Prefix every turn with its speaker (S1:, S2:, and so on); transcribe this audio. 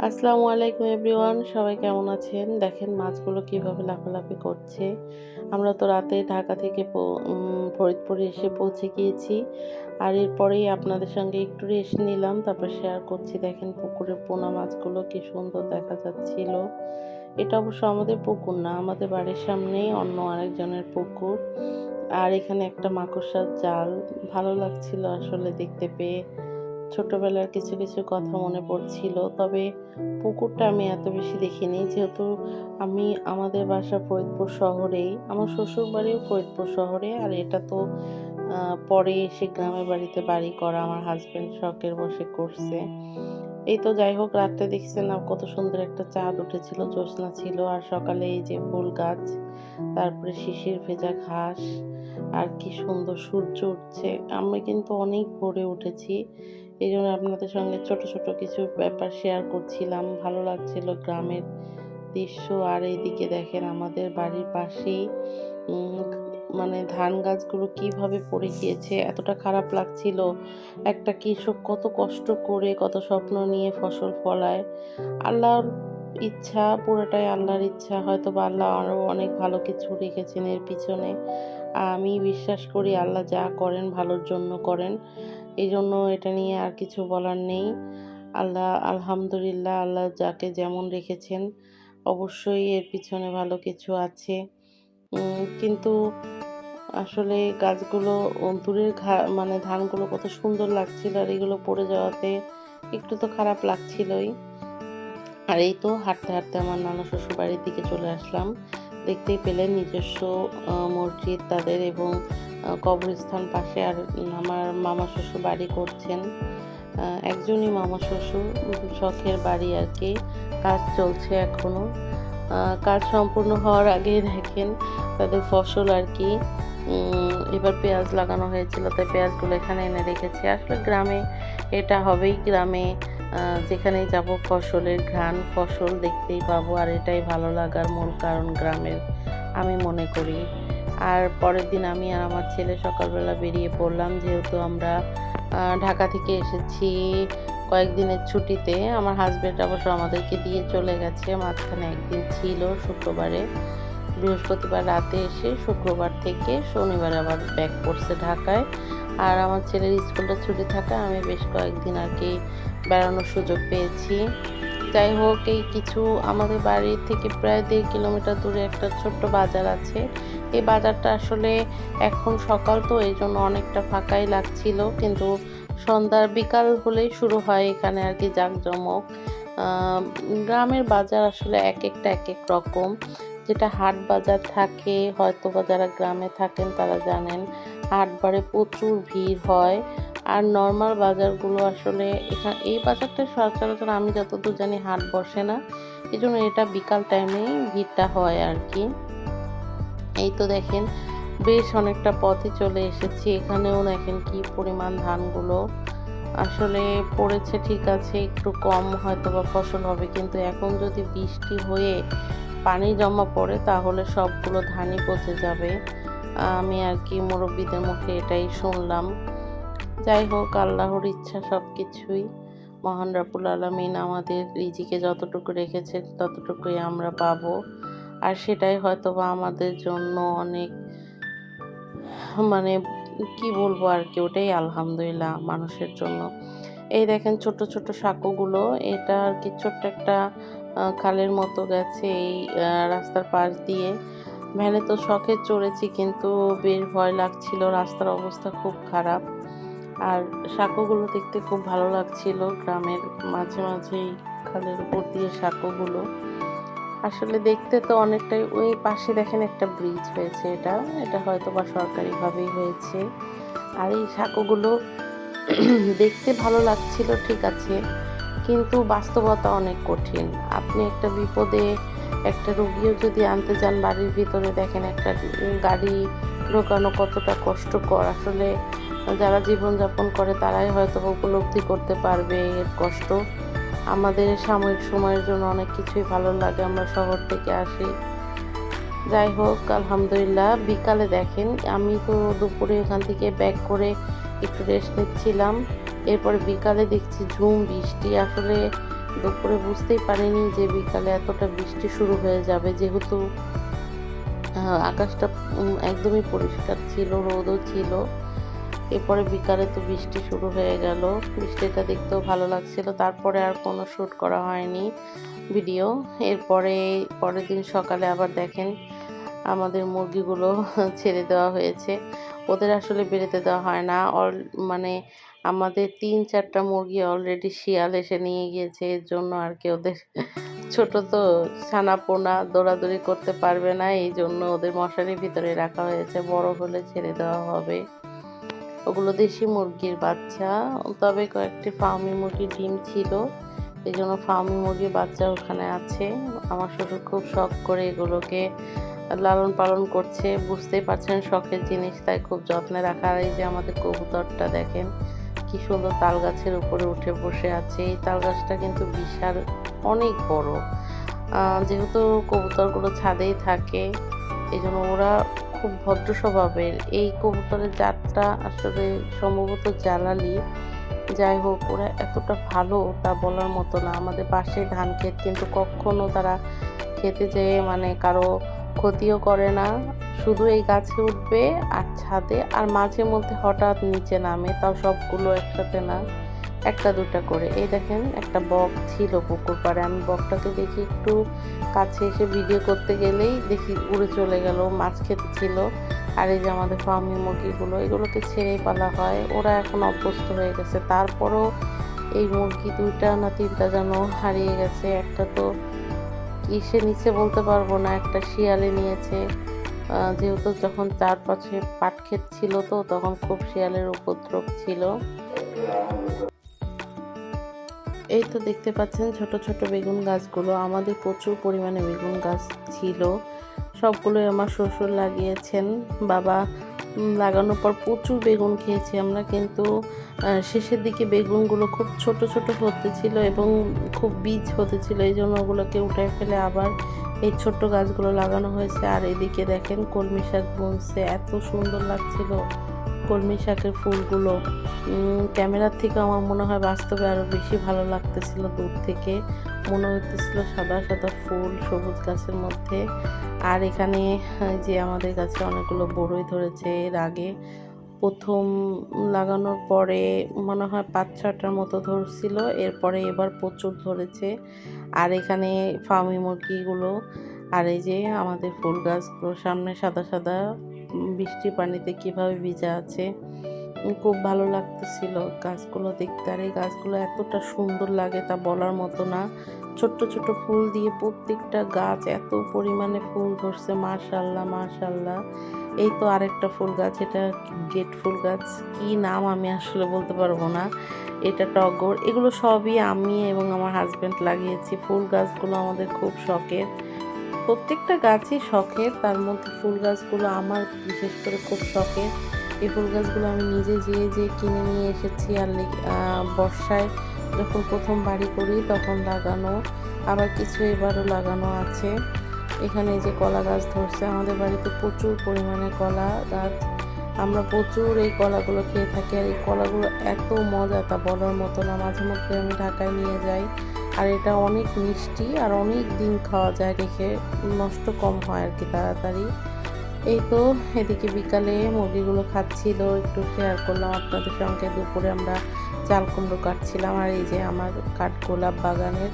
S1: আসসালামু আলাইকুম এভরিওয়ান, সবাই কেমন আছেন? দেখেন মাছগুলো কিভাবে লাফালাফি করছে। আমরা তো রাতে ঢাকা থেকে ফরিদপুরে এসে পৌঁছে গিয়েছি। আর এরপরেই আপনাদের সঙ্গে একটু রেস্ট নিলাম, তারপর শেয়ার করছি। দেখেন পুকুরের পোনা মাছগুলো কি সুন্দর দেখা যাচ্ছিল। এটা অবশ্য আমাদের পুকুর না, আমাদের বাড়ির সামনেই অন্য আরেকজনের পুকুর। আর এখানে একটা মাকড়সার জাল, ভালো লাগছিল আসলে দেখতে পেয়ে। ছোটবেলার কিছু, কিছু কথা মনে পড়ছিল। তবে পুকুরটা আমি এত বেশি দেখিনি। যেহেতু আমাদের বাসা ফরিদপুর শহরেই। আমার শ্বশুরবাড়িও ফরিদপুর শহরে। আর এটা তো পরে এসে গ্রামের বাড়িতে বাড়ি করা আমার হাসব্যান্ড শখের বশে করছে। এই তো যাই হোক, রাত্রে দেখছেন না কত সুন্দর একটা চাঁদ উঠেছিল, জ্যোৎস্না ছিল। আর সকালে এই যে ফুল গাছ, তারপরে শিশির ভেজা ঘাস, আর কি সুন্দর সূর্য উঠছে। আমি কিন্তু অনেক ভোরে উঠেছি। এইজন্য আপনাদের সঙ্গে ছোট, ছোট কিছু ব্যাপার শেয়ার করছিলাম। ভালো লাগছিল গ্রামের দৃশ্য। আর এইদিকে দেখেন আমাদের বাড়ির পাশেই উম মানে ধান গাছগুলো কিভাবে পড়ে গিয়েছে, এতটা খারাপ লাগছিল। একটা কৃষক কত কষ্ট করে, কত স্বপ্ন নিয়ে ফসল ফলায়। আল্লাহর ইচ্ছা, পুরোটাই আল্লাহর ইচ্ছা। হয়তোবা আল্লাহ আরো অনেক ভালো কিছু রেখেছেন এর পিছনে। আমি বিশ্বাস করি আল্লাহ যা করেন ভালোর জন্য করেন। এজন্য এটা নিয়ে আর কিছু বলার নেই। আলহামদুলিল্লাহ, আল্লাহ যাকে যেমন রেখেছেন অবশ্যই এর পিছনে ভালো কিছু আছে। কিন্তু আসলে গাছগুলো দূরের মানে ধানগুলো কত সুন্দর লাগছিল, আর এগুলো পড়ে যাওয়াতে একটু তো খারাপ লাগছিলই। আর এই তো হাঁটতে, হাঁটতে আমার নানা শ্বশুরবাড়ির দিকে চলে আসলাম। দেখতেই পেলেন নিজস্ব মসজিদ তাদের, এবং কবরস্থান পাশে। আর আমার মামা শ্বশুর বাড়ি করছেন। একজনই মামা শ্বশুর, শখের বাড়ি আরকি। কাজ চলছে এখনো। কাজ সম্পূর্ণ হওয়ার আগেই দেখেন তাদের ফসল আরকি। এবার পেঁয়াজ লাগানো হয়েছিল, তাই পেঁয়াজগুলো এখানে এনে রেখেছি। আসলে গ্রামে এটা হবেই। গ্রামে যেখানেই যাব ফসলের ঘ্রাণ, ফসল দেখতেই পাবো। আর এটাই ভালো লাগার মূল কারণ গ্রামের, আমি মনে করি। আর পরের দিন আমি আর আমার ছেলে সকালবেলা বেরিয়ে পড়লাম। যেহেতু আমরা ঢাকা থেকে এসেছি কয়েকদিনের ছুটিতে। আমার হাসব্যান্ড অবশ্য আমাদেরকে দিয়ে চলে গেছে। মাঝখানে একদিন ছিল শুক্রবারে। বৃহস্পতিবার রাতে এসে শুক্রবার থেকে শনিবার আবার ব্যাক করছে ঢাকায়। আর আমার ছেলের স্কুলটা ছুটি থাকায় আমি বেশ কয়েকদিন আরকি বেড়ানোর সুযোগ পেয়েছি। যাই হোক, এই কিছু আমাদের বাড়ি থেকে প্রায় ১.৫ কিলোমিটার দূরে একটা ছোট্ট বাজার আছে। এই বাজারটা আসলে এখন সকাল তো এইজন্য অনেকটা ফাঁকাই লাগছিল। কিন্তু বিকাল হলেই শুরু হয় এখানে আরকি জাঁকজমক। আ গ্রামের বাজার আসলে একেকটা একেক রকম। যেটা হাট বাজার থাকে, হয়তোবা যারা গ্রামে থাকেন তারা জানেন। হাটবারে প্রচুর ভিড় হয়। আর নরমাল বাজারগুলো আসলে এই বাজারটা সচরাচর আমি যতদূর জানি হাট বসে না। এজন্য এটা বিকাল টাইমেই ভিড়টা হয় আরকি। এই তো দেখেন বেশ অনেকটা পথই চলে এসেছি। এখানেও দেখেন কি পরিমাণ ধানগুলো আসলে পড়েছে। ঠিক আছে, একটু কম হয়তোবা ফসল হবে, কিন্তু এখন যদি বৃষ্টি হয়ে পানি জমা পড়ে তাহলে সবগুলো ধানই পচে যাবে। আমি আরকি মুরব্বিদের মুখে এটাই শুনলাম। যাই হোক, আল্লাহর ইচ্ছা সবকিছুই। মহান রব্বুল আলামিন আমাদের রিজিকে যতটুকু রেখেছেন ততটুকুই আমরা পাবো। আর সেটাই হয়তোবা আমাদের জন্য অনেক, মানে কি বলবো আরকি, ওটাই আলহামদুলিল্লাহ মানুষের জন্য। এই দেখেন ছোট, ছোট সাঁকোগুলো, এটা আরকি ছোট্ট একটা খালের মতো গেছে এই রাস্তার পাশ দিয়ে। ভ্যানে তো শখে চড়েছি, কিন্তু বেশ ভয় লাগছিল। রাস্তার অবস্থা খুব খারাপ। আর সাঁকোগুলো দেখতে খুব ভালো লাগছিল। গ্রামের মাঝে, মাঝেই খালের উপর দিয়ে সাঁকোগুলো। আসলে দেখতে তো অনেকটাই, ওই পাশে দেখেন একটা ব্রিজ হয়েছে, এটা হয়তোবা সরকারিভাবেই হয়েছে। আর এই সাঁকোগুলো দেখতে ভালো লাগছিল, ঠিক আছে, কিন্তু বাস্তবতা অনেক কঠিন। আপনি একটা বিপদে একটা রোগীও যদি আনতে যান বাড়ির ভিতরে, দেখেন একটা গাড়ি ঢোকানো কতটা কষ্টকর। আসলে যারা জীবনযাপন করে তারাই হয়তো উপলব্ধি করতে পারবে এর কষ্ট। আমাদের সাময়িক সময়ের জন্য অনেক কিছুই ভালো লাগে, আমরা শহর থেকে আসি। যাই হোক, আলহামদুলিল্লাহ বিকালে দেখেন আমি তো দুপুরে ওখান থেকে ব্যাক করে একটু রেস্ট নিচ্ছিলাম। এরপরে বিকালে দেখছি ঝুম বৃষ্টি। আসলে দুপুরে বুঝতেই পারিনি যে বিকালে এতটা বৃষ্টি শুরু হয়ে যাবে, যেহেতু আকাশটা একদমই পরিষ্কার ছিল, রোদও ছিল। এরপরে বিকালে তো বৃষ্টি শুরু হয়ে গেল। বৃষ্টিটা দেখতেও ভালো লাগছিল। তারপরে আর কোনো শ্যুট করা হয়নি ভিডিও। এরপরে পরের দিন সকালে আবার দেখেন আমাদের মুরগিগুলো ছেড়ে দেওয়া হয়েছে। ওদের আসলে বেরোতে দেওয়া হয় না। মানে আমাদের ৩-৪ টা মুরগি অলরেডি শিয়াল এসে নিয়ে গিয়েছে। এর জন্য আরকি ওদের ছোট তো ছানাপোনা দৌড়াদৌড়ি করতে পারবে না। এইজন্য ওদের মশারির ভিতরে রাখা হয়েছে। বড় হলে ছেড়ে দেওয়া হবে। ওগুলো দেশি মুরগির বাচ্চা। তবে কয়েকটি ফার্মি মুরগির ডিম ছিল। এজন্য ফার্মি মুরগির বাচ্চা ওখানে আছে। আমার শ্বশুর খুব শখ করে এগুলোকে লালন পালন করছে। বুঝতেই পারছেন শখের জিনিস, তাই খুব যত্নে রাখা। আর এই যে আমাদের কবুতরটা দেখেন কি সুন্দর তাল গাছের উপরে উঠে বসে আছে। এই তাল গাছটা কিন্তু বিশাল অনেক বড়। যেহেতু কবুতরগুলো ছাদেই থাকে, এজন্য ওরা খুব ভদ্র স্বভাবের। এই কবুতরের জাতটা আসলে সম্ভবত জালালি। যাই হোক, ওরা এতটা ভালো তা বলার মতো না। আমাদের পাশে ধান ক্ষেত, কিন্তু কখনো তারা খেতে যেয়ে মানে কারো ক্ষতিও করে না। শুধু এই গাছে উঠবে আর ছাদে, আর মাঝে মধ্যে হঠাৎ নিচে নামে, তাও সবগুলো একসাথে না, ১টা-২টা করে। এই দেখেন একটা বক ছিল পুকুর পাড়ে। আমি বকটাকে দেখি একটু কাছে এসে ভিডিও করতে গেলেই দেখি উড়ে চলে গেল, মাছ খেতে ছিল। আর এই যে আমাদের ফার্মি মুরগিগুলো, এগুলোকে ছেড়েই পালা হয়। ওরা এখন অভ্যস্ত হয়ে গেছে। তারপরও এই মুরগি ২টা না ৩টা যেন হারিয়ে গেছে। একটা তো কিসে নিচে বলতে পারবো না, একটা শিয়ালে নিয়েছে। যেহেতু যখন চারপাশে পাট ক্ষেত ছিল, তো তখন খুব শিয়ালের উপদ্রব ছিল। এই তো দেখতে পাচ্ছেন ছোট ছোট বেগুন গাছগুলো। আমাদের প্রচুর পরিমাণে বেগুন গাছ ছিল। সবগুলোই আমার শ্বশুর লাগিয়েছেন। বাবা লাগানোর পর প্রচুর বেগুন খেয়েছি আমরা, কিন্তু শেষের দিকে বেগুনগুলো খুব ছোট ছোট হতেছিল এবং খুব বীজ হতেছিল। এই জন্য ওগুলোকে উঠায় ফেলে আবার এই ছোট্ট গাছগুলো লাগানো হয়েছে। আর এদিকে দেখেন কলমি শাক বুনছে, এত সুন্দর লাগছিল কলমি শাকের ফুলগুলো। ক্যামেরার থেকে আমার মনে হয় বাস্তবে আরও বেশি ভালো লাগতেছিল। দূর থেকে মনে হইতেছিল সাদা সাদা ফুল সবুজ গাছের মধ্যে। আর এখানে যে আমাদের গাছে অনেকগুলো বড়ই ধরেছে। এর আগে প্রথম লাগানোর পরে মনে হয় ৫-৬টার মতো ধরছিল, এরপরে এবার প্রচুর ধরেছে। আর এখানে ফার্মি মুরগিগুলো, আর এই যে আমাদের ফুল গাছগুলো সামনে সাদা সাদা বৃষ্টির পানিতে কিভাবে ভিজা আছে। খুব ভালো লাগতেছিল গাছগুলো দেখতে। আর এই গাছগুলো এতটা সুন্দর লাগে তা বলার মতো না। ছোট্ট ছোট্ট ফুল দিয়ে প্রত্যেকটা গাছ এত পরিমাণে ফুল ধরছে, মাশাআল্লাহ মাশাআল্লাহ। এই তো আরেকটা ফুল গাছ, এটা গেট ফুল গাছ, কি নাম আমি আসলে বলতে পারবো না। এটা টগর। এগুলো সবই আমি এবং আমার হাজবেন্ড লাগিয়েছি। ফুল গাছগুলো আমাদের খুব শখের। প্রত্যেকটা গাছই শখের, তার মধ্যে ফুল গাছগুলো আমার বিশেষ করে খুব শখের। এই ফুল গাছগুলো আমি নিজে যেয়ে কিনে নিয়ে এসেছি। আর বর্ষায় যখন প্রথম বাড়ি করি তখন লাগানো, আবার কিছু এবারও লাগানো আছে। এখানে এই যে কলা গাছ ধরছে। আমাদের বাড়িতে প্রচুর পরিমাণে কলা গাছ। আমরা প্রচুর এই কলাগুলো খেয়ে থাকি। আর এই কলাগুলো এত মজা তা বলার মতো না। মাঝে মধ্যে আমি ঢাকায় নিয়ে যাই। আর এটা অনেক মিষ্টি আর অনেক দিন খাওয়া যায়, রেখে নষ্ট কম হয় আর কি তাড়াতাড়ি। এই তো এদিকে বিকালে মুরগিগুলো খাচ্ছিল, একটু শেয়ার করলাম আপনাদের সঙ্গে। দুপুরে আমরা চাল কুমড়ো কাটছিলাম। আর এই যে আমার কাঠগোলাপ বাগানের